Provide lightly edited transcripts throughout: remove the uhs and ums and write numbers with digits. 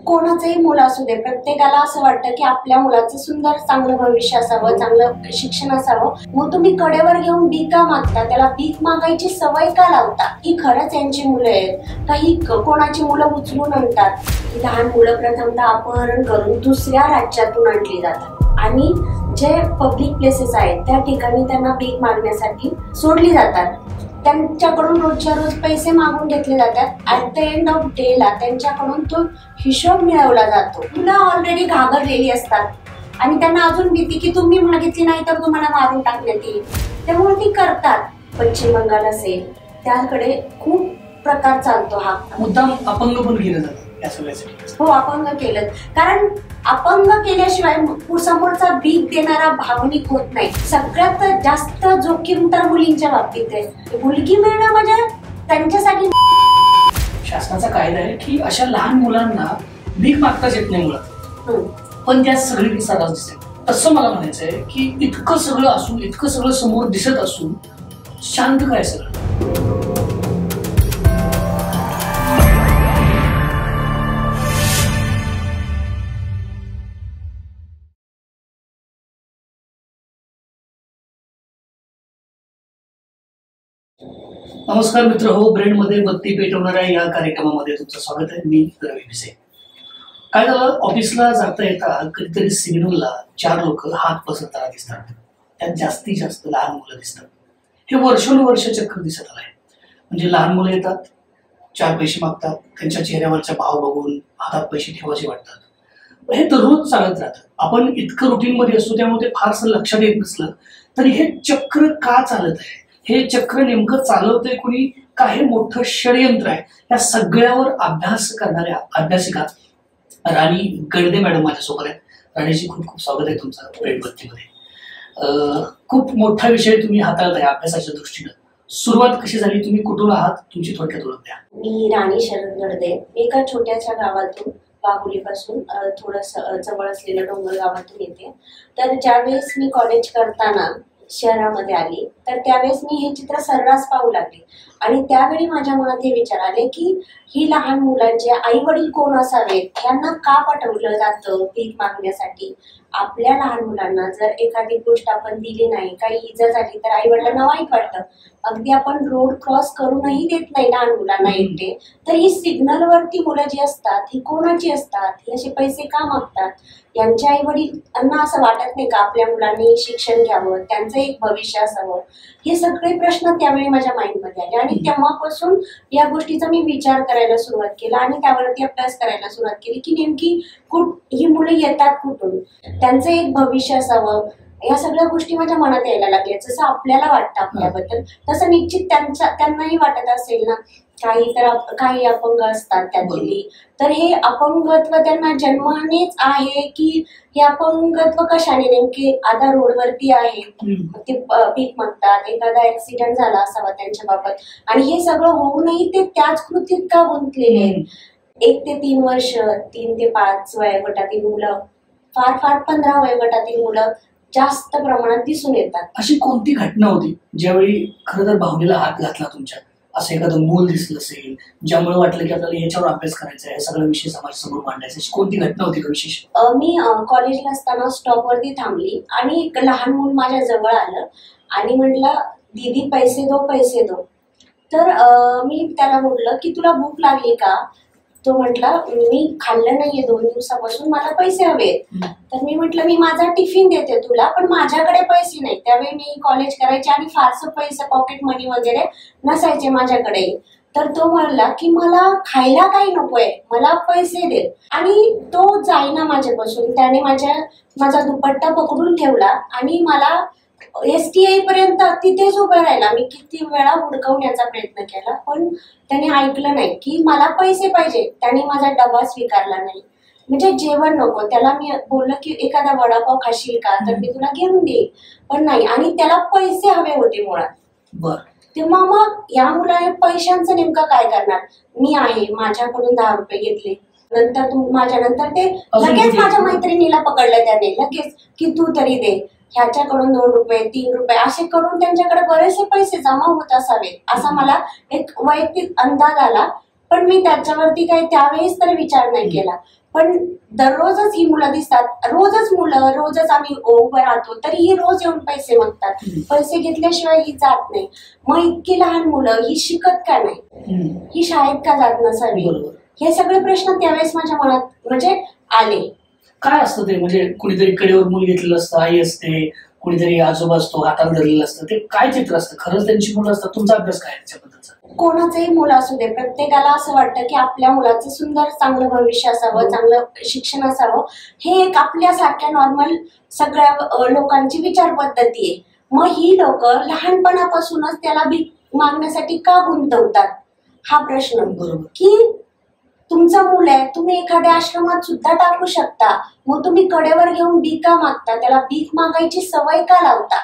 कोणाचंही मुलं असू दे, प्रत्येकाला असं वाटतं की आपल्या मुलाचं सुंदर चांगलं भविष्य असावं, चांगलं शिक्षण असावं. मग तुम्ही कडेवर घेऊन भीक का मागता? त्याला भीक मागायची सवय का लावता? ही खरंच यांची मुलं आहेत काही कोणाची मुलं उचलून आणतात? लहान मुलं प्रथमतः अपहरण करून दुसऱ्या राज्यातून आणली जातात आणि जे पब्लिक प्लेसेस आहेत त्या ठिकाणी त्यांना भीक मागण्यासाठी सोडली जातात. त्यांच्याकडून रोजच्या रोज पैसे मागून घेतले जातात. At the end of day ला त्यांच्याकडून तो हिशोब मिळवला जातो. मुलं ऑलरेडी घाबरलेली असतात आणि त्यांना अजून भीती की तुम्ही मागितली नाही तर तुम्हाला मारून टाकण्यात येईल, त्यामुळे ती करतात. पश्चिम बंगाल असेल त्याकडे खूप प्रकार चालतो. हा मुद्दाम अपंग पण केलं जातं या सगळ्यासाठी. हो, अपंग केलं, कारण अपंग केल्याशिवाय समोरचा भीक देणारा भावनिक होत नाही. सगळ्यात जास्त जोखीम तर मुलींच्या बाबतीत आहे. मुलगी मिळणं म्हणजे त्यांच्यासाठी शासनाचा कायदा आहे की अशा लहान मुलांना भीक मागताच येत नाही मुळात, पण त्या सगळी सर्रास दिसते. तसं मला म्हणायचंय की इतकं सगळं असून, इतकं सगळं समोर दिसत असून शांत काय सगळं? नमस्कार मित्र हो, ब्रेडमध्ये बत्ती पेटवणाऱ्या या कार्यक्रमामध्ये तुमचं स्वागत आहे. मी रवी भिसे. काय झालं, ऑफिसला जाता येता कधीतरी सिग्नलला 4 लोक हात पसरताना दिसतात. त्यात जास्तीत जास्त लहान मुलं दिसतात. हे वर्षानुवर्ष चक्र दिसत आलंय. म्हणजे लहान मुलं येतात, 4 पैसे मागतात, त्यांच्या चेहऱ्यावरचा भाव बघून हातात पैसे ठेवायचे वाटतात. हे दररोज चालत राहतं. आपण इतकं रुटीन मध्ये असतो त्यामुळे ते फारसं लक्षात येत नसलं तरी हे चक्र का चालत आहे, हे चक्र नेमकं चालवतंय कुणी, का हे मोठं षडयंत्र आहे, या सगळ्यावर अभ्यास करणाऱ्या अभ्यासिका राणी गडदे मॅडम माझ्यासोबत आहेत. राणीजी, खूप खूप स्वागत आहे तुमचं ब्रेडबत्तीमध्ये. खूप मोठा विषय तुम्ही हाताळताय अभ्यासाच्या दृष्टीनं. सुरुवात कशी झाली, तुम्ही कुठून आहात, तुमची थोडक्यात ओळख द्या. मी राणी शरद गडदे, एका छोट्याशा गावातून, बाहुलीपासून थोडस जवळ असलेल्या डोंगर गावातून येते. तर ज्यावेळेस मी कॉलेज करताना शहरामध्ये आली तर त्यावेळेस मी हे चित्र सर्रास पाहू लागले आणि त्यावेळी माझ्या मनात हे विचार आले की ही लहान मुलांचे आई वडील कोण असावेत, यांना का पाठवलं जातं भीक मागण्यासाठी? आपल्या लहान मुलांना जर एखादी गोष्ट आपण दिली नाही, काही इजा झाली तर आई वडिलांना वाईट वाटतं. अगदी आपण रोड क्रॉस करूनही देत नाही लहान मुलांना एकटे. तर ही सिग्नल वरती मुलं जी असतात ही कोणाची असतात, ही असे पैसे का मागतात? यांच्या आई वडिलांना असं वाटत नाही का आपल्या मुलांनी शिक्षण घ्यावं, त्यांचं एक भविष्य असावं? हे सगळे प्रश्न त्यावेळी माझ्या माइंडमध्ये आले आणि तेव्हापासून या गोष्टीचा मी विचार करायला सुरुवात केला आणि त्यावरती अभ्यास करायला सुरुवात केली की नेमकी ही मुलं येतात कुठून, त्यांचं एक भविष्य असावं. या सगळ्या गोष्टी माझ्या मनात यायला लागल्या. जसं आपल्याला वाटतं आपल्याबद्दल तसं निश्चित त्यांनाही वाटत असेल ना. काही अपंग असतात त्यातली, तर हे अपंगत्व त्यांना जन्मानेच आहे की हे अपंगत्व कशाने, नेमके आता रोडवरती आहे ते भीक मागतात, एखादा ऍक्सिडेंट झाला असावा त्यांच्या बाबत आणि हे सगळं होऊनही ते त्याच कृतीत का गुंतलेले आहेत? 1 ते 3 वर्ष, 3 ते 5 वयोगटातील मुलं, फार 15 वयोगटातील मुलं जास्त प्रमाणात दिसून येतात. अशी कोणती घटना होती ज्यावेळी खरं तर भावनेला हात घातला तुमच्या? असं एखादं मूल दिसलं असेल ज्यामुळे वाटलं की आपल्याला याच्यावर अभ्यास करायचा आहे, सगळा विषय समाजासमोर मांडायचा, अशी कोणती घटना होती का विशेष? मी कॉलेजला असताना स्टॉपवरती थांबली आणि एक लहान मूल माझ्या जवळ आलं आणि म्हटलं, दीदी पैसे दो. तर मी त्याला म्हटलं की तुला भूक लागली का? तो म्हटला, मी खाल्लं नाहीये 2 दिवसापासून, मला पैसे हवेत. तर मी म्हटलं, मी माझा टिफिन देते तुला, पण माझ्याकडे पैसे नाही. त्यावेळी मी कॉलेज करायचे आणि फारसं पैसे, पॉकेट मनी वगैरे नसायचे माझ्याकडे. तर तो म्हणला की मला खायला काही नकोय, मला पैसे दे. आणि तो जाईना माझ्यापासून. त्याने माझा दुपट्टा पकडून ठेवला आणि मला STI पर्यंत तिथेच उभं राहिला. मी किती वेळा हुडकवण्याचा प्रयत्न केला पण त्याने ऐकलं नाही की मला पैसे पाहिजे. त्याने माझा डबा स्वीकारला नाही, म्हणजे जेवण नको. त्याला मी बोललं की एखादा वडापाव खाशील का, तर मी तुला घेऊन देईन, पण नाही. आणि त्याला पैसे हवे होते मुळात. तेव्हा मग या मुलाने पैशांचं नेमकं काय करणार? मी आहे, माझ्याकडून 10 रुपये घेतले, नंतर माझ्यानंतर ते लगेच माझ्या मैत्रिणीला पकडलं त्याने लगेच की तू तरी दे. ह्याच्याकडून 2 रुपये 3 रुपये असे करून त्यांच्याकडे बरेचसे पैसे जमा होत असावेत असा मला एक वैयक्तिक अंदाज आला. पण मी त्याच्यावरती काही त्यावेळेस तरी विचार नाही केला. पण दररोजच ही मुलं दिसतात, रोजच आम्ही उभं राहतो तरी ही रोज येऊन पैसे मागतात. पैसे घेतल्याशिवाय ही जात नाही. मग इतकी लहान मुलं ही शिकत का नाही, ही शाळेत का जात नसावी, हे सगळे प्रश्न त्यावेळेस माझ्या मनात म्हणजे आले. काय असतं ते, म्हणजे कुणीतरी कडेवर मूल घेतलेलं असतं, आई असते, कुणीतरी आजोबा असतो, हाताला धरलेलं असतं, ते काय चित्र असतं? खरंच त्यांची मुलं असतात? तुमचा अभ्यास काय त्याच्याबद्दलचा? कोणाचंही मुलं असू दे, प्रत्येकाला असं वाटतं की आपल्या मुलाचं सुंदर चांगलं भविष्य असावं, चांगलं शिक्षण असावं. हे एक आपल्यासारख्या नॉर्मल सगळ्या लोकांची विचार पद्धती आहे. मग ही लोक लहानपणापासूनच त्याला भीक मागण्यासाठी का गुंतवतात हा प्रश्न. की तुमचं मुलं आहे, तुम्ही एखाद्या आश्रमात सुद्धा टाकू शकता, मग तुम्ही कडेवर घेऊन भीका मागता, त्याला भीक मागायची सवय का लावता?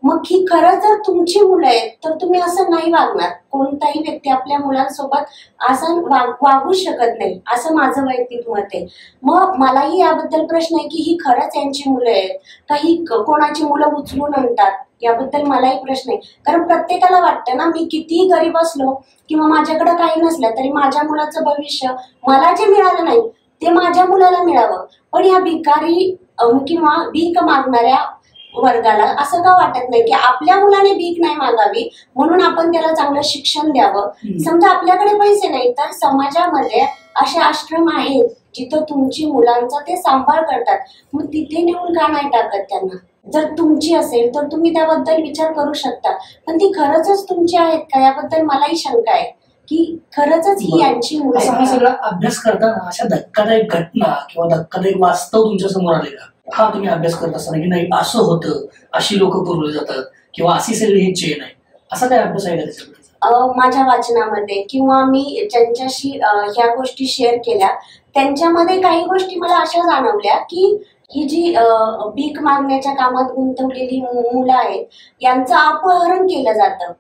मग ही खरं जर तुमची मुलं आहेत तर तुम्ही असं नाही वागणार. कोणताही व्यक्ती आपल्या मुलांसोबत असं वागू शकत नाही, असं माझं वैयक्तिक मत आहे. मग मलाही याबद्दल प्रश्न आहे की ही खरंच यांची मुलं आहेत का ही कोणाची मुलं उचलून आणतात, याबद्दल मलाही प्रश्न आहे. कारण प्रत्येकाला वाटतं ना, मी कितीही गरीब असलो किंवा माझ्याकडे काही नसलं तरी माझ्या मुलाचं भविष्य मला जे मिळालं नाही ते माझ्या मुलाला मिळावं. पण या भिकारी किंवा भीक मागणाऱ्या वर्गाला असं का वाटत नाही की आपल्या मुलाने भीक नाही मागावी म्हणून आपण त्याला चांगलं शिक्षण द्यावं. समजा आपल्याकडे पैसे नाही तर समाजामध्ये असे आश्रम आहेत जिथं तुमची मुलांचा ते सांभाळ करतात, मग तिथे नेऊन का नाही टाकत त्यांना? जर तुमची असेल तर तुम्ही त्याबद्दल विचार करू शकता. पण ती खरंच तुमची आहेत का याबद्दल मलाही शंका आहे की खरंच ही यांची मुलं. हा सगळा अभ्यास करताना अशा धक्कादायक घटना किंवा धक्कादायक वास्तव तुमच्या समोर आले का? हा तुम्ही अभ्यास करत असताना की नाही असं होतं, अशी लोक पुरवले जातात किंवा अशी सगळी ही चेन आहे, असा काय अभ्यास आहे का त्याच्यामध्ये? माझ्या वाचनामध्ये किंवा मी ज्यांच्याशी ह्या गोष्टी शेअर केल्या त्यांच्यामध्ये काही गोष्टी मला अशा जाणवल्या की ही जी भीक मागण्याच्या कामात गुंतवलेली मुलं आहेत यांचं अपहरण केलं जातं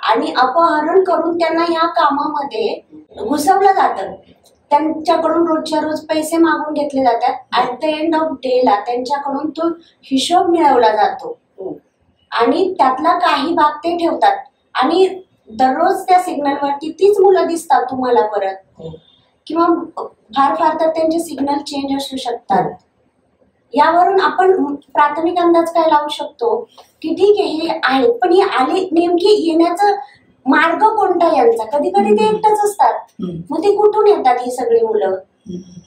आणि अपहरण करून त्यांना या कामामध्ये घुसवलं जातं. त्यांच्याकडून रोजच्या रोज पैसे मागून घेतले जातात. At the end of day ला त्यांच्याकडून तो हिशोब मिळवला जातो आणि त्यातला काही भाग ते ठेवतात आणि दररोज त्या सिग्नलवरती तीच मुलं दिसतात तुम्हाला परत, किंवा फार फार तर त्यांचे सिग्नल चेंज असू शकतात. यावरून आपण प्राथमिक अंदाज काय लावू शकतो की ठीक आहे हे आहेत, पण हे आले नेमकी येण्याचा मार्ग कोणता यांचा? कधी कधी ते एकटंच असतात, मग ते कुठून येतात ही सगळी मुलं?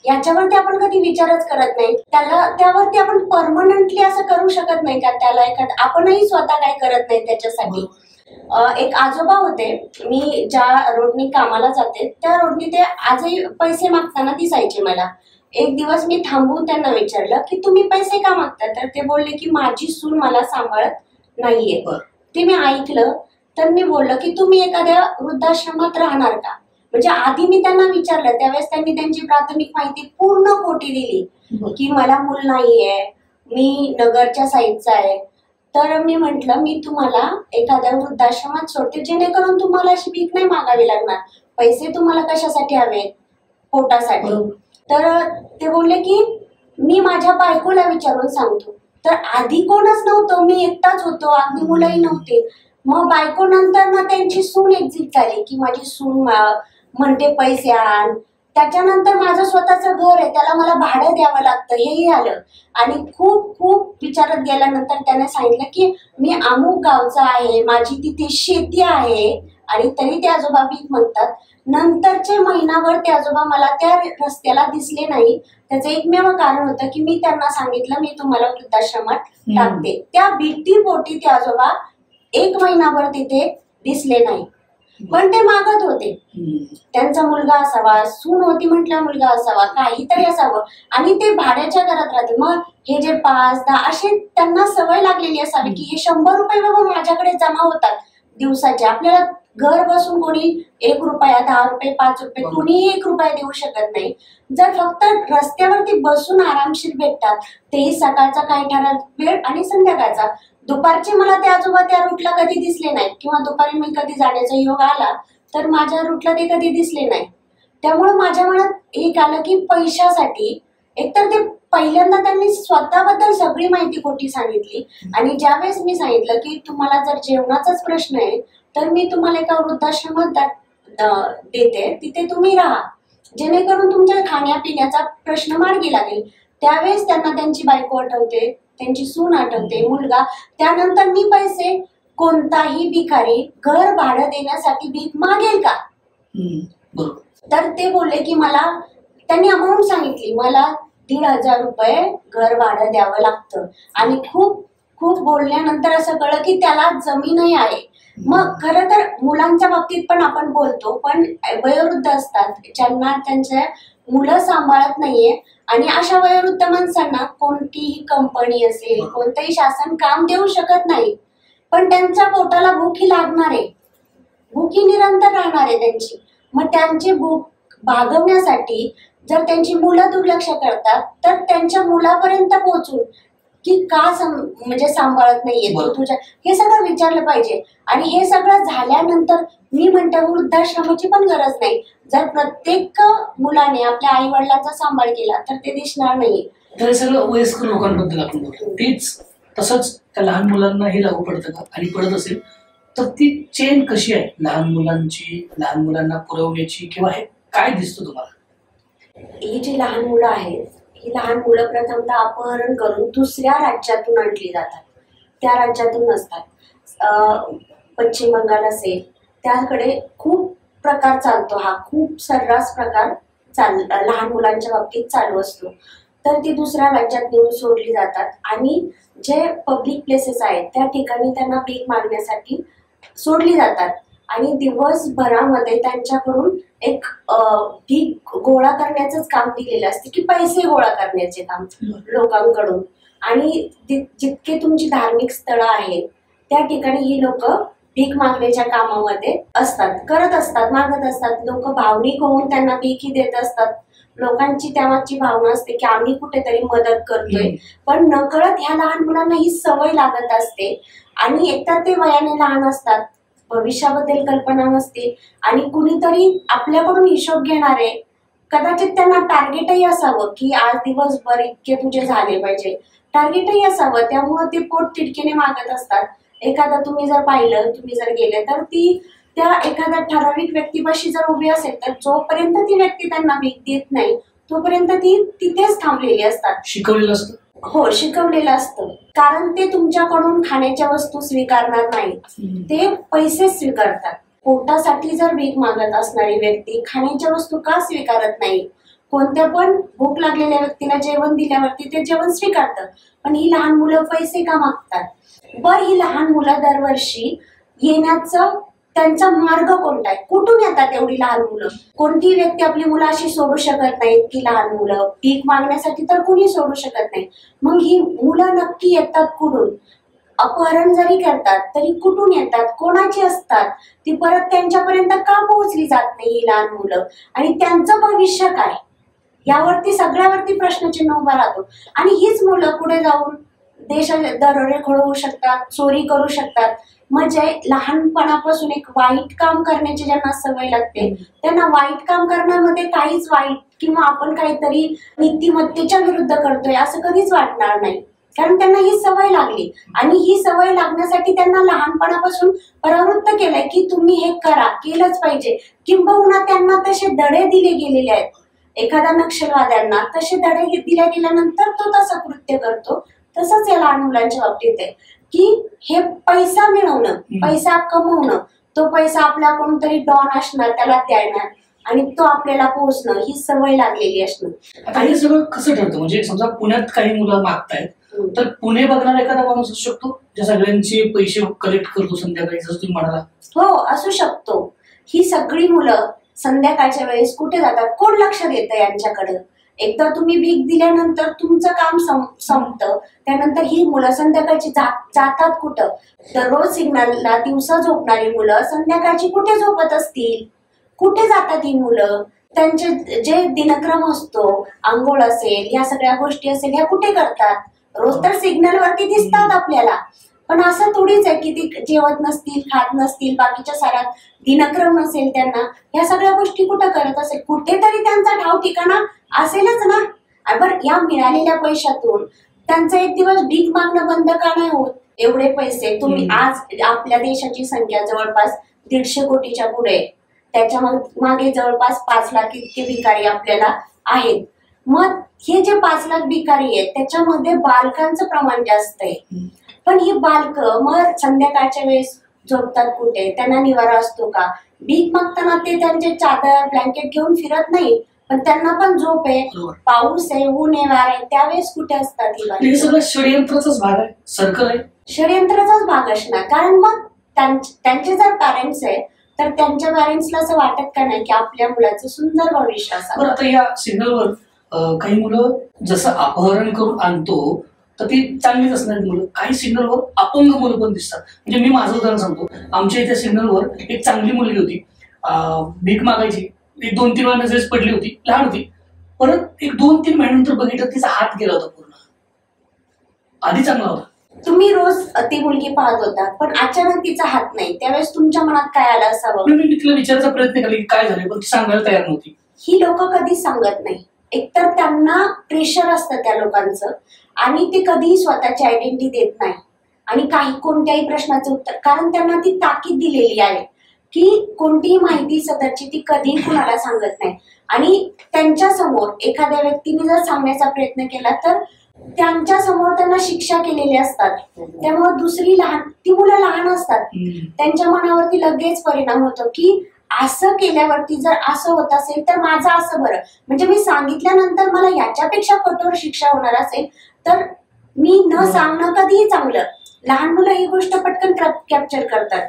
याच्यावरती आपण कधी विचारच करत नाही. त्यावरती आपण परमनंटली असं करू शकत नाही का त्याला आपणही स्वतः काय करत नाही त्याच्यासाठी. एक आजोबा होते, मी ज्या रोडनी कामाला जाते त्या रोडनी ते आजही पैसे मागताना दिसायचे मला. एक दिवस मी थांबून त्यांना विचारलं की तुम्ही पैसे का मागता? तर ते बोलले की माझी सून मला सांभाळत नाहीये. ते मी ऐकलं तर मी बोललं की तुम्ही एखाद्या वृद्धाश्रमात राहणार का? म्हणजे आधी मी त्यांना विचारलं, त्यावेळेस त्यांनी त्यांची प्राथमिक माहिती पूर्ण खोटी दिली की मला मूल नाहीये, मी नगरच्या साईडचा आहे. तर मी म्हंटल मी तुम्हाला एखाद्या वृद्धाश्रमात सोडते जेणेकरून तुम्हाला अशी भीक नाही मागावी लागणार. पैसे तुम्हाला कशासाठी हवेत? पोटासाठी. तर ते बोलले की मी माझ्या बायकोला विचारून सांगतो. तर आधी कोणच नव्हतं, मी एकटाच होतो, अगदी मुलंही नव्हते. मग बायको नंतर ना त्यांची सून एक्झिट झाली की माझी सून म्हणते पैसे आण. त्याच्यानंतर माझं स्वतःचं घर आहे, त्याला मला भाडं द्यावं लागतं, हेही आलं. आणि खूप खूप विचारत गेल्यानंतर त्याने सांगितलं की मी अमुक गावचा आहे, माझी तिथे शेती आहे, आणि तरी ते आजोबा भीक मागतात. नंतरचे महिनाभर ते आजोबा मला त्या रस्त्याला दिसले नाही. त्याचं एकमेव कारण होतं की मी त्यांना सांगितलं मी तुम्हाला वृद्धाश्रमात टाकते. त्या भीतीपोटी ते आजोबा एक महिनाभर तिथे दिसले नाही, पण ते मागत होते. त्यांचा मुलगा असावा, सून होती म्हटलं मुलगा असावा, काहीतरी असावं, आणि ते भाड्याच्या घरात राहते. मग हे जे 5-10 असे त्यांना सवय लागलेली असावी की हे 100 रुपये बाबा माझ्याकडे जमा होतात दिवसाचे. आपल्याला घर बसून कोणी 1 रुपया, 10 रुपये, 5 रुपये कोणीही 1 रुपया देऊ शकत नाही. जर फक्त रस्त्यावरती बसून आरामशीर भेटतात, तेही सकाळचा काही ठराविक वेळ आणि संध्याकाळचा. दुपारचे मला ते आजोबा त्या रूटला कधी दिसले नाहीत, किंवा दुपारी मी कधी जाण्याचा योग आला तर माझ्या रूटला ते कधी दिसले नाही. त्यामुळे माझ्या मनात एक आलं की पैशासाठी एकतर ते पहिल्यांदा त्यांनी स्वतःबद्दल सगळी माहिती खोटी सांगितली, आणि ज्यावेळेस मी सांगितलं की तुम्हाला जर जेवणाचाच प्रश्न आहे तर मी तुम्हाला एका वृद्धाश्रमात देते, तिथे तुम्ही राहा. जेणेकरून तुमच्या खाण्यापिण्याचा प्रश्न मार्गी लागेल. त्यावेळेस त्यांना त्यांची बायको आठवते, त्यांची सून आठवते, मुलगा. त्यानंतर मी पैसे, कोणताही भिकारी घर भाडं देण्यासाठी भीक मागेल का? तर ते बोलले की मला, त्यांनी अमाऊंट सांगितली, मला 1,500 रुपये घर भाडं द्यावं लागतं. आणि खूप खूप बोलल्यानंतर असं कळलं की त्याला जमीनही आहे. मग खरं तर मुलांच्या बाबतीत पण आपण बोलतो, पण वयोवृद्ध असतात ज्यांना त्यांच्या मुलं सांभाळत नाहीये, आणि अशा वयोवृद्ध माणसांना कोणतीही कंपनी असेल, कोणतंही शासन काम देऊ शकत नाही. पण त्यांच्या पोटाला भूक ही लागणार आहे, भूक ही निरंतर राहणार आहे त्यांची. मग त्यांची भूक भागवण्यासाठी जर त्यांची मुलं दुर्लक्ष करतात, तर त्यांच्या मुलापर्यंत पोहोचून की का म्हणजे सांभाळत नाहीये तू तुझ्या, हे सगळं विचारलं पाहिजे. आणि हे सगळं झाल्यानंतर मी म्हणते वृद्धाश्रमाची पण गरज नाही. जर प्रत्येक मुलाने आपल्या आई वडिलांचा सांभाळ केला तर ते दिसणार नाही. तर हे सगळं वयस्कर लोकांबद्दल आपण बोलतो, तीच तसंच त्या लहान मुलांना हे लागू पडतं का? आणि पडत असेल तर ती चेन कशी आहे लहान मुलांची, लहान मुलांना पुरवण्याची, किंवा हे काय दिसतं तुम्हाला? ही जी लहान मुलं आहेत, ही लहान मुलं प्रथमतः अपहरण करून दुसऱ्या राज्यातून आणली जातात. त्या राज्यातून नसतात. पश्चिम बंगाल असेल त्याकडे खूप प्रकार चालतो, हा खूप सर्रास प्रकार लहान मुलांच्या बाबतीत चालू असतो. तर ती दुसऱ्या राज्यात नेऊन सोडली जातात आणि जे पब्लिक प्लेसेस आहेत त्या ठिकाणी त्यांना भीक मागण्यासाठी सोडली जातात. आणि दिवसभरामध्ये त्यांच्याकडून एक भीक गोळा करण्याचंच काम दिलेलं असते, की पैसे गोळा करण्याचे काम लोकांकडून. आणि जितके तुमची धार्मिक स्थळं आहेत त्या ठिकाणी ही लोक भीक मागण्याच्या कामामध्ये असतात, करत असतात, मागत असतात. लोक भावनिक होऊन त्यांना भीक ही देत असतात. लोकांची त्यामागची भावना असते की आम्ही कुठेतरी मदत करतोय, पण नकळत ह्या लहान मुलांना ही सवय लागत असते. आणि एकतर ते वयाने लहान असतात, भविष्याबद्दल कल्पना नसते, आणि कुणीतरी आपल्याकडून हिशोब घेणारे, कदाचित त्यांना टार्गेटही असावं की आज दिवसभर इतके तुझे झाले पाहिजे, टार्गेटही असावं. त्यामुळे ते पोट तिडकीने मागत असतात. एखादा तुम्ही जर पाहिलं, तुम्ही जर गेले तर ती त्या एखाद्या ठराविक व्यक्तीपाशी जर उभी असेल तर जोपर्यंत ती व्यक्ती त्यांना भीक देत नाही तोपर्यंत ती तिथेच थांबलेली असतात. शिकवलेलं असतं. हो, शिकवलेलं असतं. कारण ते तुमच्याकडून खाण्याच्या वस्तू स्वीकारणार नाहीत, ते पैसे स्वीकारतात. पोटासाठी जर भीक मागत असणारी व्यक्ती खाण्याच्या वस्तू का स्वीकारत नाही? कोणत्या पण भूक लागलेल्या व्यक्तीला जेवण दिल्यावरती ते जेवण स्वीकारतं, पण ही लहान मुलं पैसे का मागतात? बरं, ही लहान मुलं दरवर्षी येण्याचं त्यांचा मार्ग कोणता आहे? कुठून येतात एवढी लहान मुलं? कोणतीही व्यक्ती आपली मुलं अशी सोडू शकत नाहीत की लहान मुलं भीक मागण्यासाठी तर कुणी सोडू शकत नाही. मग ही मुलं नक्की येतात कुठून? अपहरण जरी करतात तरी कुठून येतात, कोणाची असतात, ती परत त्यांच्यापर्यंत का पोहोचली जात नाही ही लहान मुलं? आणि त्यांचं भविष्य काय, यावरती सगळ्यावरती प्रश्नचिन्ह उभा राहतो. आणि हीच मुलं पुढे जाऊन देशात दरोडे घडवू शकतात, चोरी करू शकतात. म्हणजे लहानपणापासून एक वाईट काम करण्याची ज्यांना सवय लागते त्यांना वाईट काम करण्यामध्ये काहीच वाईट किंवा आपण काहीतरी नीतिमत्तेच्या विरुद्ध करतोय असं कधीच वाटणार नाही, कारण त्यांना ही सवय लागली. आणि ही सवय लागण्यासाठी त्यांना लहानपणापासून परावृत्त केलंय की तुम्ही हे करा, केलंच पाहिजे. किंबहुना त्यांना तसे धडे दिले गेलेले आहेत. एखाद्या नक्षलवाद्यांना तसे धडे दिल्या गेल्यानंतर तो तसं कृत्य करतो. तसंच या लहान मुलांच्या बाबतीत आहे की हे पैसा मिळवणं, पैसा कमवणं, तो पैसा आपला कोणतरी डॉन असणार त्याला द्यायणार आणि तो आपल्याला पोहोचणं, ही सवय लागलेली असणं. आणि हे सगळं कसं ठरतं? म्हणजे समजा पुण्यात काही मुलं मागतायत, तर पुणे बघणारा एखादा माणूस असू शकतो ज्या सगळ्यांचे पैसे कलेक्ट करतो संध्याकाळी, जसं तुम्ही म्हणाला? हो, असू शकतो. ही सगळी मुलं संध्याकाळच्या वेळेस कुठे जातात? कोण लक्ष देतं यांच्याकडे? एकदा तुम्ही भीक दिल्यानंतर तुमचं काम संपतं, त्यानंतर ही मुलं संध्याकाळची जातात कुठं? दररोज सिग्नलला दिवसा झोपणारी मुलं संध्याकाळची कुठे झोपत असतील? कुठे जातात ही मुलं? त्यांचे जे दिनक्रम असतो, आंघोळ असेल, या सगळ्या गोष्टी असेल, ह्या कुठे करतात? रोज तर सिग्नलवरती दिसतात आपल्याला, पण असं थोडीच आहे की ती जेवत नसतील, खात नसतील, बाकीच्या साऱ्या दिनक्रम नसेल त्यांना, ह्या सगळ्या गोष्टी कुठं करत असेल? कुठेतरी त्यांचा ठाव ठिकाणा असेलच ना. बरं, या मिळालेल्या पैशातून त्यांचा एक दिवस भीक मागणं बंद का नाही होत? एवढे पैसे तुम्ही, आज आपल्या देशाची संख्या जवळपास 150 कोटीच्या पुढे. त्याच्या मागे जवळपास 5 लाख इतके भिकारी आपल्याला आहेत. मग हे जे 5 लाख भिकारी आहेत त्याच्यामध्ये बालकांचं प्रमाण जास्त आहे. पण ही बालक मग संध्याकाळच्या वेळेस झोपतात कुठे, त्यांना निवारा असतो का? भीक मागताना ते त्यांचे चादर ब्लँकेट घेऊन फिरत नाही, पण त्यांना पण झोप आहे, पाऊस आहे, ऊन आहे, वारा आहे, त्यावेळेस कुठे असतात ही बालक? हे सगळं षडयंत्राचाच भाग आहे, सर्कल आहे, षडयंत्राचाच भाग असणार. कारण मग त्यांचे जर पॅरेंट्स आहे तर त्यांच्या पॅरेंट्सला असं वाटत का नाही की आपल्या मुलाचं सुंदर भविष्य असावं. आता या सिग्नलवर काही मुलं जसं अपहरण करून आणतो तर ती चांगलीच असणार मुलं. काही सिग्नलवर अपंग मुलं पण दिसतात. म्हणजे मी माझं उदाहरण सांगतो. आमच्या इथे सिग्नलवर एक चांगली मुलगी होती, भीक मागायची, एक 2-3 वेळा मेसेज पडली होती, लहान होती. परत एक 2-3 महिन्यानंतर बघितलं तिचा हात गेला होता पूर्ण. आधी चांगला होता. तुम्ही रोज ती मुलगी पाहत होता, पण अचानक तिचा हात नाही, त्यावेळेस तुमच्या मनात काय आलं असावं? मी तिला विचारायचा प्रयत्न केला की काय झाले, पण ती सांगायला तयार नव्हती. ही लोक कधीच सांगत नाही. एकतर त्यांना प्रेशर असतं त्या लोकांचं आणि ते कधीही स्वतःची आयडेंटिटी देत नाही आणि कोणत्याही प्रश्नाचं उत्तर, कारण त्यांना ती ताकीद दिलेली आहे की कोणतीही माहिती सदरची ती कधीही कुणाला सांगत नाही. आणि त्यांच्या समोर एखाद्या व्यक्तीने जर सांगण्याचा प्रयत्न केला तर त्यांच्या समोर त्यांना शिक्षा केलेली असतात. त्यामुळे ती मुलं लहान असतात, त्यांच्या मनावरती लगेच परिणाम होतो की असं केल्यावरती जर असं होत असेल तर माझं असं बरं, म्हणजे मी सांगितल्यानंतर मला याच्यापेक्षा कठोर शिक्षा होणार असेल तर मी न सांगणं कधीही चांगलं. लहान मुलं ही गोष्ट पटकन कॅप्चर करतात.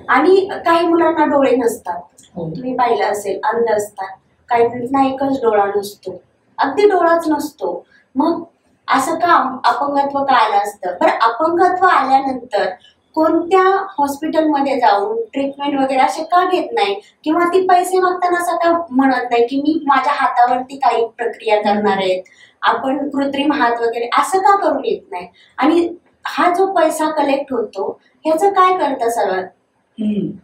आणि काही मुलांना डोळे नसतात, तुम्ही पाहिलं असेल, अंध असतात. काही मुलांना एकच डोळा नसतो, अगदी डोळाच नसतो. मग असं का अपंगत्व का आलं असतं? पण अपंगत्व आल्यानंतर कोणत्या हॉस्पिटलमध्ये जाऊन ट्रीटमेंट वगैरे असे का घेत नाही, किंवा ती पैसे मागताना असं का म्हणत नाही की मी माझ्या हातावरती काही प्रक्रिया करणार आहेत, आपण कृत्रिम हात वगैरे असं का करून येत नाही? आणि हा जो पैसा कलेक्ट होतो ह्याचं काय करतं सगळं?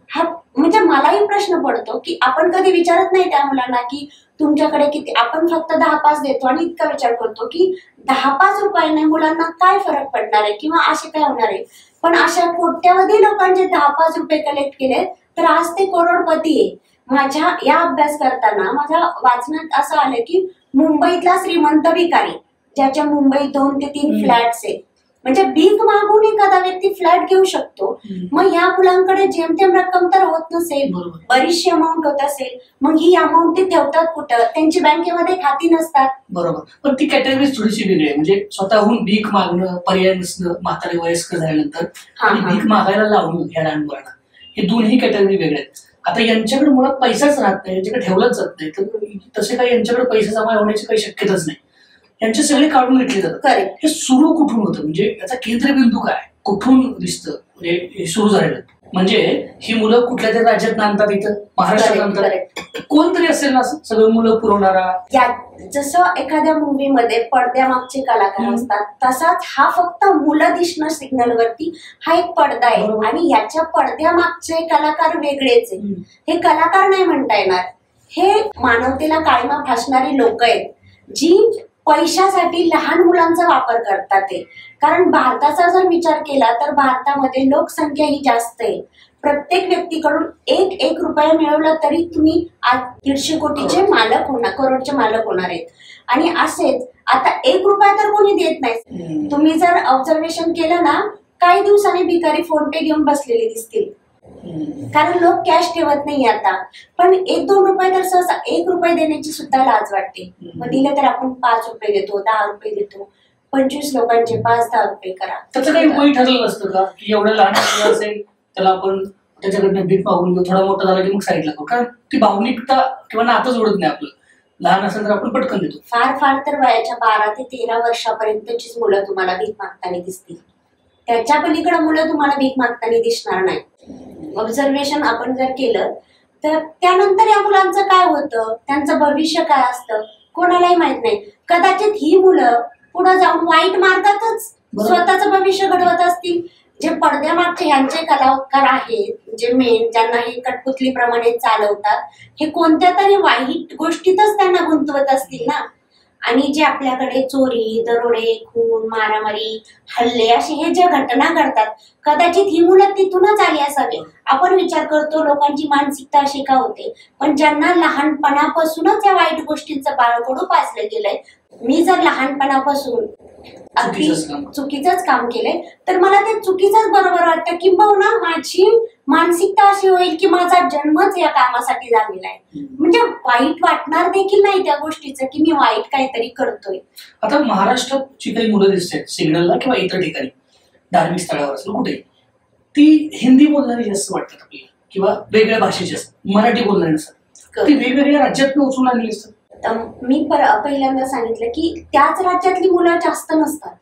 हा म्हणजे मलाही प्रश्न पडतो की आपण कधी विचारत नाही त्या मुलांना की तुमच्याकडे किती, आपण फक्त 10-5 देतो आणि इतका विचार करतो की 10-5 रुपयाने मुलांना काय फरक पडणार आहे किंवा असे काय होणार आहे. पण अशा कोट्यावधी लोकांचे 10-5 रुपये कलेक्ट केले तर आज ते करोडपती आहे. माझ्या या अभ्यास करताना माझ्या वाचनात असं आलं की मुंबईतला श्रीमंत भिकारी ज्याच्या मुंबईत 2 ते 3 फ्लॅट्स आहेत, म्हणजे भीक मागून एखादा व्यक्ती फ्लॅट घेऊ शकतो. मग या मुलांकडे जेमतेम रक्कम तर होत नसेल, बरीचशी अमाऊंट होत असेल, मग ही अमाऊंट ते ठेवतात कुठं? त्यांची बँकेमध्ये खाती नसतात. बरोबर. पण ती कॅटेगरी थोडीशी वेगळी आहे. म्हणजे स्वतःहून भीक मागणं, पर्याय नसणं, म्हातारे वयस्कर झाल्यानंतर आणि भीक मागायला लावणं ह्या लहान मुलांना, हे दोन्ही कॅटेगरी वेगळे आहेत. आता यांच्याकडे मुळात पैसाच राहत नाही, यांच्याकडे ठेवलाच जात नाही, तर तसे काही यांच्याकडे पैसे जमा होण्याची काही शक्यताच नाही. यांचे सगळे काढून घेतले जातात. हे सुरू कुठून होतं, म्हणजे याचा केंद्रबिंदू काय, कुठून दिसतं, म्हणजे हे सुरू झालेलं? म्हणजे ही मुलं कुठल्या तरी राज्यात आणतात, इथं महाराष्ट्रात आणतात, कोणतरी असेल ना असं सगळं मुलं पुरवणारा. जसं एखाद्या मूवीमध्ये पडद्यामागचे कलाकार असतात, तसाच हा फक्त मुलं दिसणं सिग्नलवरती हा एक पडदा आहे. आणि याच्या पडद्यामागचे कलाकार वेगळेच आहे. हे कलाकार नाही म्हणता येणार, हे मानवतेला काळीमा फासणारी लोक आहेत जी पैशासाठी लहान मुलांचा वापर करतात. ते कारण भारताचा जर विचार केला तर भारतामध्ये लोकसंख्या ही जास्त आहे. प्रत्येक व्यक्तीकडून एक रुपया मिळवला तरी तुम्ही आज 150 कोटीचे मालक होणार, करोडचे मालक होणार आहेत. आणि असेच आता 1 रुपया तर कोणी देत नाही. तुम्ही जर ऑब्झर्वेशन केलं ना, काही दिवसांनी भिकारी फोन पे घेऊन बसलेले दिसतील, कारण लोक कॅश ठेवत नाही आता. पण 1-2 रुपये तर सहसा 1 रुपये देण्याची सुद्धा लाज वाटते. मग दिलं तर आपण 5 रुपये देतो, 10 रुपये देतो. 25 लोकांचे 5-10 रुपये करा. त्याचं काही वय ठरलेलं असतं का की एवढं लहान मुलं असेल त्याला आपण त्याच्याकडनं भीक मागून घेऊ, थोडा मोठा झाला की मग साईडला करू? कारण ती भावनिकता किंवा नातच ओढत नाही आपलं. लहान असेल तर आपण पटकन देतो. फार तर वयाच्या 12 ते 13 वर्षापर्यंतचीच मुलं तुम्हाला भीक मागताना दिसतील. त्याच्या पलीकडे मुलं तुम्हाला भीक मागताना दिसणार नाही. ऑब्झर्वेशन आपण जर केलं तर त्यानंतर या मुलांचं काय होतं, त्यांचं भविष्य काय असतं कोणालाही माहित नाही. कदाचित ही मुलं पुढे जाऊन वाईट मार्गातच स्वतःचं भविष्य घडवत असतील. जे पडद्यामागचे ह्यांचे कलाकार आहेत, जे मेन ज्यांना हे कठपुतलीप्रमाणे चालवतात, हे कोणत्या तरी वाईट गोष्टीतच त्यांना गुंतवत असतील ना. आणि जे आपल्याकडे चोरी, दरोडे, खून, मारामारी, हल्ले असे हे ज्या घटना घडतात, कदाचित ही मुलं तिथूनच आली असावी. आपण विचार करतो लोकांची मानसिकता अशी का होते, पण ज्यांना लहानपणापासूनच या वाईट गोष्टींचं बाळकडू पाजलं गेलंय. मी जर लहानपणापासून अगदी चुकीचंच काम केलंय तर मला ते चुकीचंच बरोबर वाटतं, किंबहुना माझी मानसिकता अशी होईल की माझा जन्मच या कामासाठी झालेला आहे. म्हणजे वाईट वाटणार देखील नाही त्या गोष्टीचं की मी वाईट काहीतरी करतोय. आता महाराष्ट्रात जी काही मुलं दिसतात सिग्नलला किंवा इतर ठिकाणी धार्मिक स्थळावर असेल कुठे, ती हिंदी बोलणारी जास्त वाटतात आपल्याला किंवा वेगळ्या भाषेची असतात, मराठी बोलणारी नसतात. ती वेगवेगळ्या राज्यात उचलून आणली असतात. मी पहिल्यांदा सांगितलं की त्याच राज्यातली मुलं जास्त नसतात.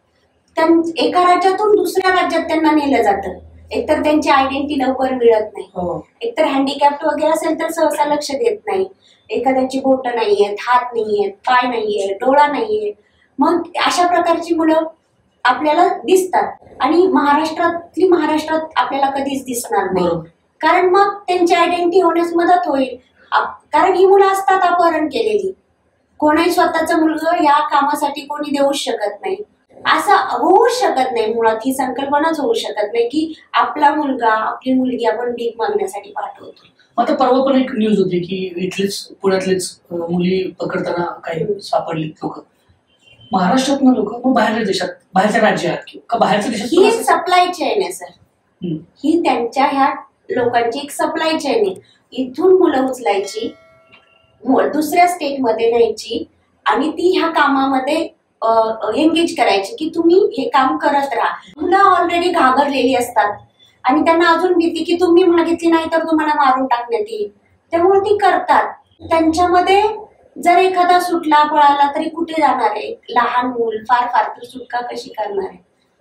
एका राज्यातून दुसऱ्या राज्यात त्यांना नेलं जातं. एकतर त्यांची आयडेंटिटी लवकर मिळत नाही, एकतर हँडिकॅप्ट वगैरे असेल तर सहसा लक्ष देत नाही. एखाद्याची बोट नाहीयेत, हात नाहीयेत, पाय नाहीये, डोळा नाहीये. मग अशा प्रकारची मुलं आपल्याला दिसतात आणि महाराष्ट्रात आपल्याला कधीच दिसणार नाही. कारण मग त्यांची आयडेंटिटी होण्यास मदत होईल. कारण ही मुलं असतात अपहरण केलेली. कोणाही स्वतःचा मुलगा या कामासाठी कोणी देऊच शकत नाही. असं होऊच शकत नाही. मुळात ही संकल्पनाच होऊ शकत नाही की आपला मुलगा, आपली मुलगी आपण भीक मागण्यासाठी पाठवतो. आता परवा पण एक न्यूज होती की इथलेच पुण्यातलेच मुली पकडताना काही सापडले लोक, महाराष्ट्रातून लोक मग बाहेरच्या देशात, बाहेरच्या राज्यात का बाहेरच्या देशात. ही एक सप्लाय चेन आहे सर. ही त्यांच्या ह्या लोकांची एक सप्लाय चेन आहे. इथून मुलं उचलायची, दुसऱ्या स्टेटमध्ये न्यायची आणि ती ह्या कामामध्ये एंगेज करायची की तुम्ही हे काम करत राहा. मुलं ऑलरेडी घाबरलेली असतात आणि त्यांना अजून भीती की तुम्ही मागितली नाही तर तुम्हाला मारून टाकण्यात येईल. त्यामुळे ती करतात. त्यांच्यामध्ये जर एखादा सुटला पळाला तरी कुठे जाणार आहे? लहान मूल फार तर सुटका कशी करणार आहे?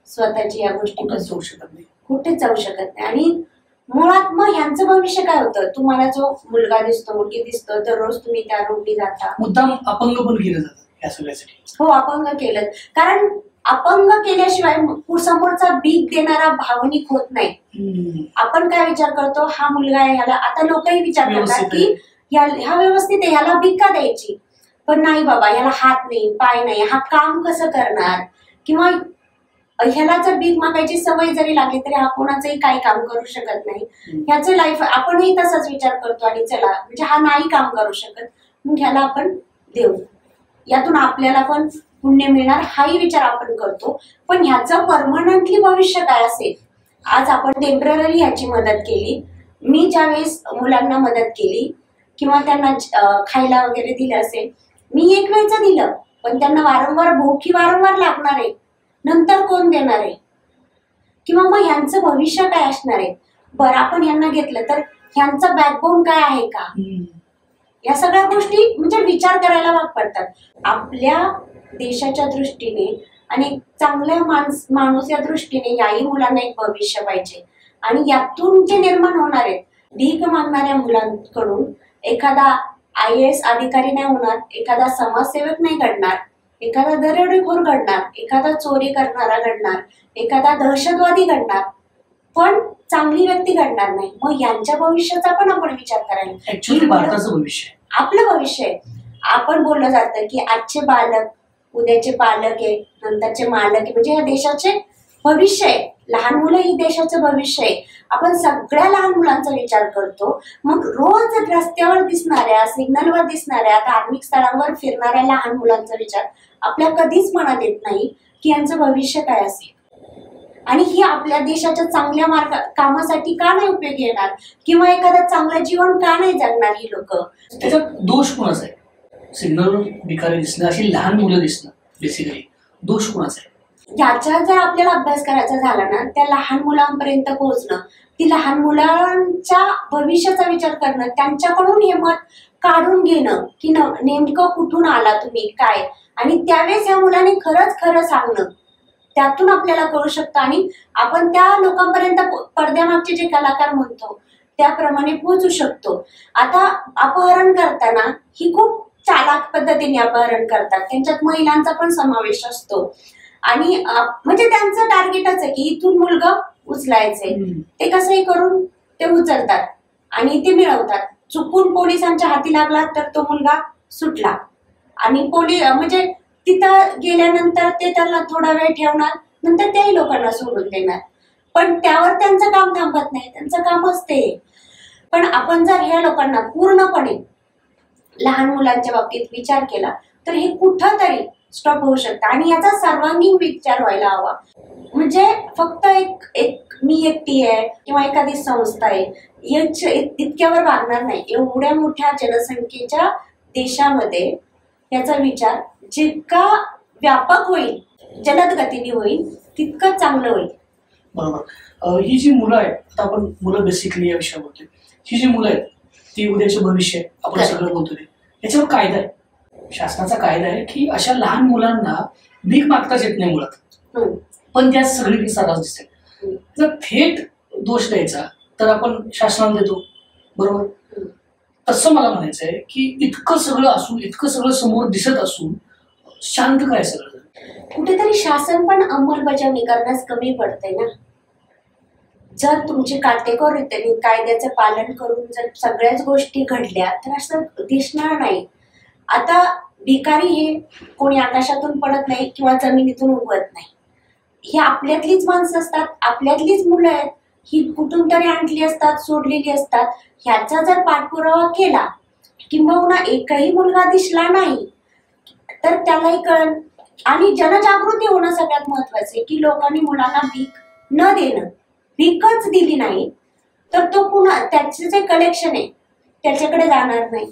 स्वतःची या गोष्टी जाऊ शकत नाही, कुठेच जाऊ शकत नाही. आणि मुळात मग ह्यांचं भविष्य काय होतं? तुम्हाला जो मुलगा दिसतो, मुलगी दिसतो, दररोज तुम्ही त्या रोडनी जाता. मुद्दाम अपंग पण केलं जातं या सगळ्यासाठी. हो, अपंग केलं. कारण अपंग केल्याशिवाय समोरचा भीक देणारा भावनिक होत नाही. आपण काय विचार करतो, हा मुलगा आहे, ह्याला आता लोकही विचार करतात की ह्या व्यवस्थित आहे, ह्याला भीक का द्यायची. पण नाही बाबा, ह्याला हात नाही, पाय नाही, हा काम कसं करणार? किंवा ह्याला जर भीक मागायची सवय जरी लागली तरी हा कोणाचंही काही काम करू शकत नाही. ह्याचं लाईफ आपणही तसाच विचार करतो आणि चला म्हणजे हा नाही काम करू शकत मग ह्याला आपण देऊ, यातून आपल्याला पण पुण्य मिळणार हाही विचार आपण करतो. पण ह्याचं परमनंटली भविष्य काय असेल? आज आपण टेम्पररी ह्याची मदत केली. मी ज्यावेळेस मुलांना मदत केली किंवा त्यांना खायला वगैरे दिलं असेल, मी एक वेळचं दिलं, पण त्यांना वारंवार भूक वारंवार लागणार आहे. नंतर कोण देणार आहे? किंवा मग ह्यांचं भविष्य काय असणार आहे? बरं, आपण ह्यांना घेतलं तर ह्यांचा बॅकबोन काय आहे का? या सगळ्या गोष्टी म्हणजे विचार करायला भाग पडतात. आपल्या देशाच्या दृष्टीने आणि चांगल्या माणूस या दृष्टीने याही मुलांना एक भविष्य पाहिजे. आणि यातून जे निर्माण होणार आहेत, भीक मागणाऱ्या मुलांकडून एखादा IAS अधिकारी नाही होणार, एखादा समाजसेवक नाही घडणार, एखादा दरोडेखोर घडणार, एखादा चोरी करणारा घडणार, एखादा दहशतवादी घडणार, पण चांगली व्यक्ती घडणार नाही. मग यांच्या भविष्याचा पण आपण विचार करायला. ऍक्च्युअली भारताचं भविष्य, आपलं भविष्य आहे. आपण बोललं जातं की आजचे बालक उद्याचे पालक आहे, नंतरचे मालक आहे. म्हणजे या देशाचे भविष्य आहे. लहान मुलं ही देशाचं भविष्य आहे. आपण सगळ्या लहान मुलांचा विचार करतो. मग रोज रस्त्यावर दिसणाऱ्या, सिग्नलवर दिसणाऱ्या, धार्मिक स्थळांवर फिरणाऱ्या लहान मुलांचा विचार आपल्या कधीच मनात येत नाही की यांचं भविष्य काय असेल आणि ही आपल्या देशाच्या चांगल्या कामासाठी का नाही उपयोगी येणार किंवा एखादं चांगलं जीवन का नाही जगणार ही लोक. त्याच्यात दोष कोणाचा आहे? सिग्नलवर भिकारी दिसणं, अशी लहान मुलं दिसणं, बेसिकली दोष कोणाचा आहे? याचा जर आपल्याला अभ्यास करायचा झाला ना, त्या लहान मुलांपर्यंत पोहोचणं, ती लहान मुलांच्या भविष्याचा विचार करणं, त्यांच्याकडून हे मत काढून घेणं की नेमकं कुठून आला तुम्ही काय, आणि त्यावेळेस ह्या मुलांनी खरं सांगणं, त्यातून आपल्याला कळू शकतं आणि आपण त्या लोकांपर्यंत पडद्यामागचे जे कलाकार म्हणतो त्याप्रमाणे पोहोचू शकतो. आता अपहरण करताना ही खूप चालाक पद्धतीने अपहरण करतात. त्यांच्यात महिलांचा पण समावेश असतो आणि म्हणजे त्यांचं टार्गेटच आहे की इथून मुलगा उचलायचंय. ते कसंही करून ते उचलतात आणि ते मिळवतात. चुकून पोलिसांच्या हाती लागला तर तो मुलगा सुटला आणि म्हणजे तिथं गेल्यानंतर ते त्यांना थोडा वेळ ठेवणार, नंतर त्याही लोकांना सोडून देणार. पण त्यावर त्यांचं काम थांबत नाही, त्यांचं कामच ते. पण आपण जर ह्या लोकांना पूर्णपणे लहान मुलांच्या बाबतीत विचार केला तर हे कुठंतरी स्टॉप होऊ शकतं. आणि याचा सर्वांगीण विचार व्हायला हवा. म्हणजे फक्त एक मी एकटी आहे किंवा एखादी संस्था आहे इतक्यावर वागणार नाही. एवढ्या मोठ्या जनसंख्येच्या देशामध्ये याचा विचार जितका व्यापक होईल, जलद गतीने होईल, तितकं चांगलं होईल. बरोबर. ही जी मुलं आहेत, आता आपण मुलं बेसिकली या विषयावर बोलतोय, ही जी मुलं आहेत ती उद्याचे भविष्य आहे. आपण सगळं बोलतोय याच्यावर कायदा आहे, शासनाचा कायदा आहे की अशा लहान मुलांना भीक मागताच येत नाही मुळात, पण त्यात सगळी सर्रास दिसते. जर थेट दोष द्यायचा तर आपण शासनाला देतो, बरोबर. तसं मला म्हणायचं आहे की इतकं सगळं असून, इतकं सगळं समोर दिसत असून शांत काय सगळं? कुठेतरी शासन पण अंमलबजावणी करण्यास कमी पडते ना. जर तुमची काटेकोररीत्याने कायद्याचं पालन करून जर सगळ्याच गोष्टी घडल्या तर असं दिसणार नाही. आता भिकारी हे कोणी आकाशातून पडत नाही किंवा जमिनीतून उगवत नाही. ही आपल्यातलीच माणसं असतात, आपल्यातलीच मुलं आहेत, ही कुठून तरी आणली असतात, सोडलेली असतात. ह्याचा जर पाठपुरावा केला किंबहुना एकही मुलगा दिसला नाही तर त्यालाही कळण. आणि जनजागृती होणं सगळ्यात महत्वाचं आहे की लोकांनी मुलांना भीक न देणं. भीकच दिली नाही तर तो पुन्हा त्याचे जे कलेक्शन आहे त्याच्याकडे जाणार नाही.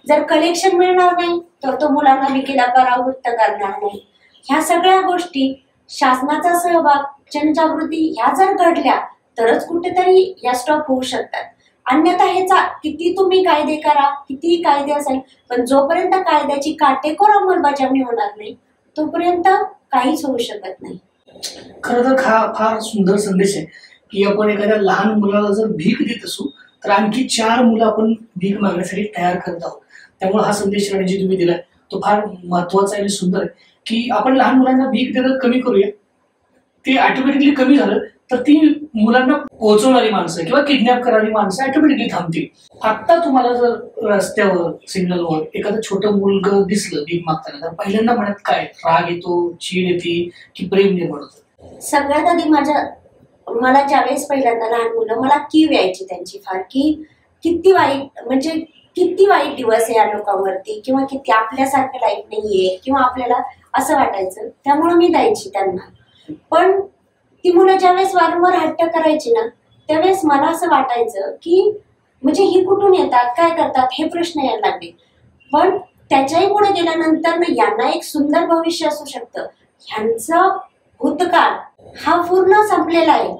जर कलेक्शन मिळणार नाही तर तो मुलांना भीकेला परावृत्त करणार नाही. ह्या सगळ्या गोष्टी, शासनाचा सहभाग, जनजागृती ह्या जर घडल्या तरच कुठेतरी या स्टॉप होऊ शकतात. अन्यथा ह्याचा किती तुम्ही कायदे करा, कितीही कायदे असेल, पण जोपर्यंत कायद्याची काटेकोर अंमलबजावणी होणार नाही तोपर्यंत काहीच होऊ शकत नाही. खरं तर हा फार सुंदर संदेश आहे की आपण एखाद्या लहान मुलाला जर भीक देत असू तर आणखी 4 मुलं आपण भीक मागण्यासाठी तयार करत आहोत. त्यामुळे हा संदेश राणीजी तुम्ही दिलाय तो फार महत्वाचा आणि सुंदर आहे की आपण लहान मुलांना भीक देणं कमी करूया. ते ऑटोमॅटिकली कमी झालं तर ती मुलांना पोहोचवणारी माणसं किंवा किडनॅप करणारी माणसं ऑटोमॅटिकली थांबतील. आता तुम्हाला जर रस्त्यावर, सिग्नलवर एखादं छोटं मुलगा दिसलं भीक मागताना तर पहिल्यांदा मनात काय राग येतो, चीड येते की प्रेम निर्माण होतं? सगळ्यात आधी मला ज्यावेळेस पहिल्यांदा लहान मुलं मला कीव यायची त्यांची फार, की किती वाईट, म्हणजे किती वाईट दिवस आहे या लोकांवरती, किंवा किती आपल्यासारखं लाईफ नाहीये, किंवा आपल्याला असं वाटायचं. त्यामुळे मी द्यायची त्यांना. पण ती मुलं ज्यावेळेस वारंवार हट्ट करायची ना त्यावेळेस मला असं वाटायचं की म्हणजे ही कुठून येतात, काय करतात, हे प्रश्न यायला लागले. पण त्याच्याही पुढे गेल्यानंतर ना यांना एक सुंदर भविष्य असू शकतं. ह्यांचा भूतकाळ हा पूर्ण संपलेला आहे.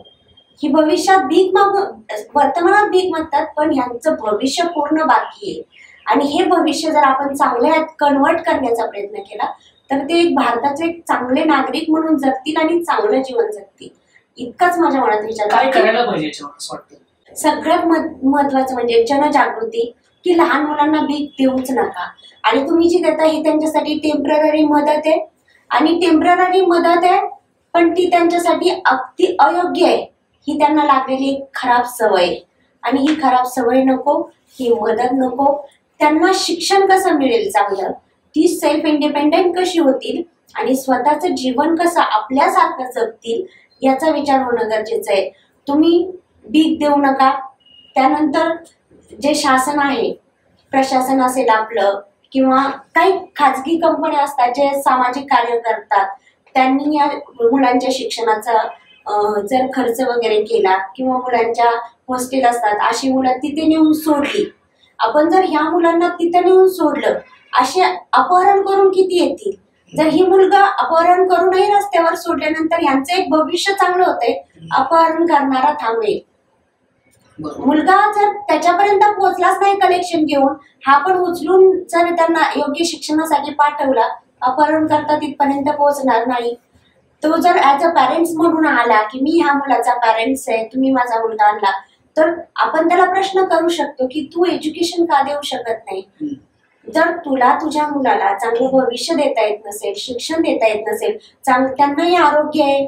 ही भविष्यात वर्तमानात भीक मागतात पण ह्यांचं भविष्य पूर्ण बाकी आहे. आणि हे भविष्य जर आपण चांगल्यात कन्वर्ट करण्याचा प्रयत्न केला तर ते एक भारताचे एक चांगले नागरिक म्हणून जगतील आणि चांगलं जीवन जगतील. इतकाच माझ्या मनात विचार. काय करायला पाहिजे असं वाटतं? सगळ्यात महत्वाचं म्हणजे जनजागृती, की लहान मुलांना भीक देऊच नका. आणि तुम्ही जी देता ही त्यांच्यासाठी टेम्पररी मदत आहे, आणि टेम्पररी मदत आहे पण ती त्यांच्यासाठी अगदी अयोग्य आहे. ही त्यांना लागलेली एक खराब सवय, आणि ही खराब सवय नको, ही मदत नको. त्यांना शिक्षण कसं मिळेल चांगलं, ती सेल्फ इंडिपेंडेंट कशी होतील आणि स्वतःचं जीवन कसं आपल्यासारखं जगतील याचा विचार होणं गरजेचं आहे. तुम्ही भीक देऊ नका. त्यानंतर जे शासन आहे, प्रशासन असेल आपलं, किंवा काही खाजगी कंपन्या असतात जे सामाजिक कार्य करतात, त्यांनी या मुलांच्या शिक्षणाचा जर खर्च वगैरे केला, किंवा मुलांच्या हॉस्टेल असतात अशी मुलं तिथे नेऊन सोडली. आपण जर ह्या मुलांना तिथे नेऊन सोडलं, असे अपहरण करून किती येतील. जर ही मुलगा अपहरण करूनही रस्त्यावर सोडल्यानंतर यांचं एक भविष्य चांगलं होतंय, अपहरण करणारा थांबेल. मुलगा जर त्याच्यापर्यंत पोहोचलाच नाही कलेक्शन घेऊन, हा पण उचलून जर त्यांना योग्य शिक्षणासाठी पाठवला, अपहरण करता तिथपर्यंत पोहोचणार नाही. तो जर ऍज अ पॅरेंट्स म्हणून आला की मी ह्या मुलाचा पॅरेंट्स आहे, तुम्ही माझा मुलगा आणला, तर आपण त्याला प्रश्न करू शकतो की तू एज्युकेशन का देऊ शकत नाही. जर तुला तुझ्या मुलाला चांगलं भविष्य देता येत नसेल, शिक्षण देता येत नसेल, त्यांनाही आरोग्य आहे,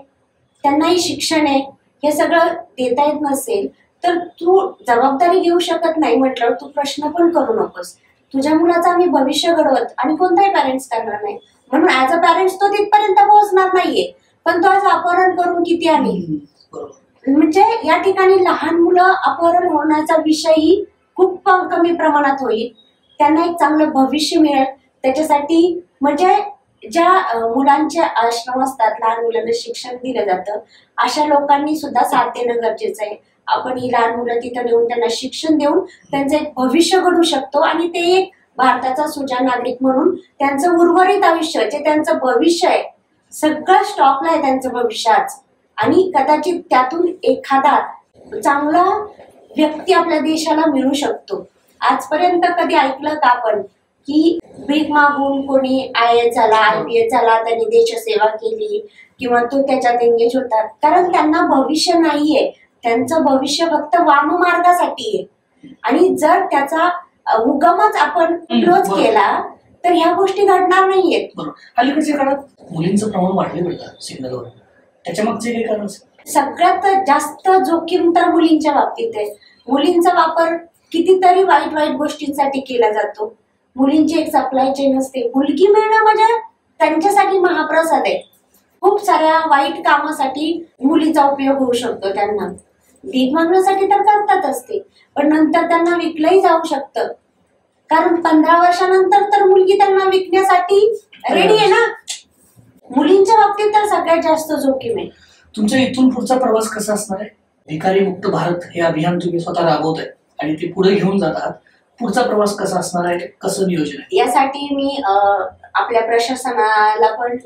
त्यांनाही शिक्षण आहे, हे सगळं देता येत नसेल, तर तू जबाबदारी घेऊ शकत नाही म्हटल्यावर तू प्रश्न पण करू नकोस. तुझ्या मुलाचं आम्ही भविष्य घडवत आणि कोणताही पॅरेंट्स करणार नाही. म्हणून ऍज अ पॅरेंट्स तो तिथपर्यंत पोहोचणार नाहीये, पण तो आज अपहरण करून किती आली. बरोबर. म्हणजे या ठिकाणी लहान मुलं अपहरण होण्याचा विषयही खूप कमी प्रमाणात होईल. त्यांना एक चांगलं भविष्य मिळेल. त्याच्यासाठी म्हणजे ज्या मुलांचे आश्रम असतात, लहान मुलांना शिक्षण दिलं जातं, अशा लोकांनी सुद्धा साथ देणं गरजेचं आहे. आपण ही लहान मुलं तिथं नेऊन त्यांना शिक्षण देऊन त्यांचं एक भविष्य घडू शकतो आणि ते एक भारताचा सुजाण नागरिक म्हणून त्यांचं उर्वरित आयुष्य, जे त्यांचं भविष्य आहे, सगळं स्टॉपला आहे त्यांचं भविष्याच. आणि कदाचित त्यातून एखादा चांगला व्यक्ती आपल्या देशाला मिळू शकतो. आजपर्यंत कधी ऐकलं का आपण की भीक मागून कोणी IAS झाला, IPS झाला, त्यांनी देशसेवा केली किंवा तो त्याच्यात एंगेज होतात? कारण त्यांना भविष्य नाहीये, त्यांचं भविष्य फक्त वाममार्गासाठी आहे. आणि जर त्याचा उगमच आपण क्लोज केला तर ह्या गोष्टी घडणार नाहीयेत. बरोबर. अलीकडच्या काळात मुलींचं प्रमाण वाढले बरं सिग्नलवर, त्याच्या मागचे काही कारण असेल? सगळ्यात जास्त जोखीम तर मुलींच्या बाबतीत आहे. मुलींचा वापर कितीतरी वाईट वाईट गोष्टींसाठी केला जातो. मुलींची एक सप्लाय चेन असते. मुलगी मिळणं म्हणजे त्यांच्यासाठी महाप्रसाद आहे. खूप साऱ्या वाईट कामासाठी मुलीचा उपयोग होऊ शकतो. त्यांना भीक मागण्यासाठी तर करतातच ते, पण नंतर त्यांना विकलंही जाऊ शकतं. कारण 15 वर्षानंतर तर मुलगी त्यांना विकण्यासाठी रेडी आहे ना. मुलींच्या बाबतीत तर सगळ्यात जास्त जोखीम आहे. तुमच्या इथून पुढचा प्रवास कसा असणार आहे? भिकारी मुक्त भारत हे अभियान तुम्ही स्वतः राबवत आहे आणि ते पुढे घेऊन जात आहात. पुढचा प्रवास कसा असणार आहे, कसं नियोजन आहे? यासाठी मी आपल्या प्रशासनाला पण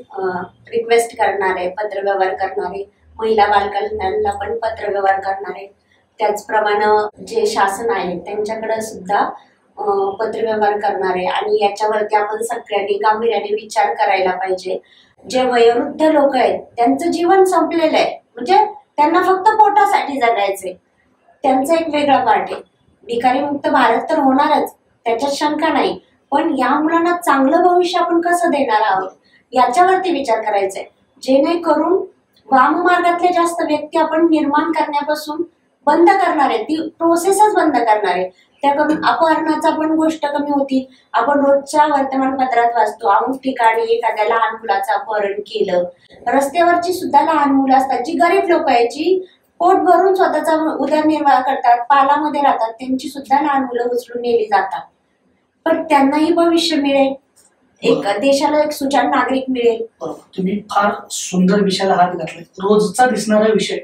रिक्वेस्ट करणार आहे, पत्रव्यवहार करणार आहे. महिला बालकल्याणला पण पत्रव्यवहार करणार आहे. त्याचप्रमाणे जे शासन आहे त्यांच्याकडे सुद्धा पत्रव्यवहार करणार आहे. आणि याच्यावरती आपण सगळ्यांनी गांभीर्याने विचार करायला पाहिजे. जे वयोवृद्ध लोक आहेत त्यांचं जीवन संपलेलं आहे, म्हणजे त्यांना फक्त पोटासाठी जगायचंय. त्यांचा एक वेगळा पार्ट आहे. भिकारी मुक्त भारत तर होणारच, त्याच्यात शंका नाही, पण या मुलांना चांगलं भविष्य आपण कसं देणार आहोत याच्यावरती विचार करायचा आहे. जेणेकरून वाममार्गातले जास्त व्यक्ती आपण निर्माण करण्यापासून बंद करणार आहे, ती प्रोसेसच बंद करणार आहे. त्याकडून अपहरणाचा पण गोष्ट कमी होती. आपण रोजच्या वर्तमानपत्रात वाचतो अमुक ठिकाणी एखाद्या लहान मुलाचं अपहरण केलं. रस्त्यावरची सुद्धा लहान मुलं असतात जी गरीब लोक आहेत, जी पोट भरून स्वतःचा उदरनिर्वाह करतात, पालामध्ये राहतात, त्यांची सुद्धा लहान मुलं उचलून नेली जातात. पण त्यांनाही भविष्य मिळेल, एक देशाला एक सुजाण नागरिक मिळेल. बरोबर. तुम्ही फार सुंदर विषयाला हात घातलाय. रोजचा दिसणारा विषय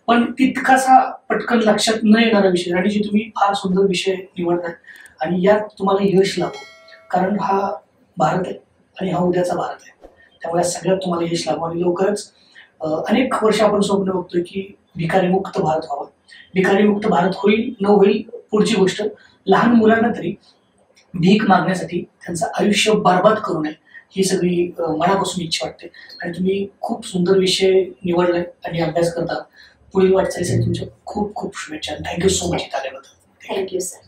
पण तितकासा पटकन लक्षात न येणारा विषय, आणि जी तुम्ही फार सुंदर विषय निवडताय आणि यात तुम्हाला यश लाभो. कारण हा भारत आहे आणि हा उद्याचा भारत आहे. त्यामुळे सगळ्यात तुम्हाला यश लाभो आणि लवकरच अनेक वर्ष आपण स्वप्न बघतोय की भिकारी मुक्त भारत व्हावा. भिकारी मुक्त भारत होईल न होईल पुढची गोष्ट. लहान मुलांना तरी भीक मागण्यासाठी त्यांचं आयुष्य बर्बाद करू नये ही सगळी मनापासून इच्छा वाटते. आणि तुम्ही खूप सुंदर विषय निवडलाय आणि अभ्यास करता. पुढील वाटचालीसाठी तुमच्या खूप खूप शुभेच्छा. थँक्यू सो मच इथं आल्याबद्दल. Thank you sir.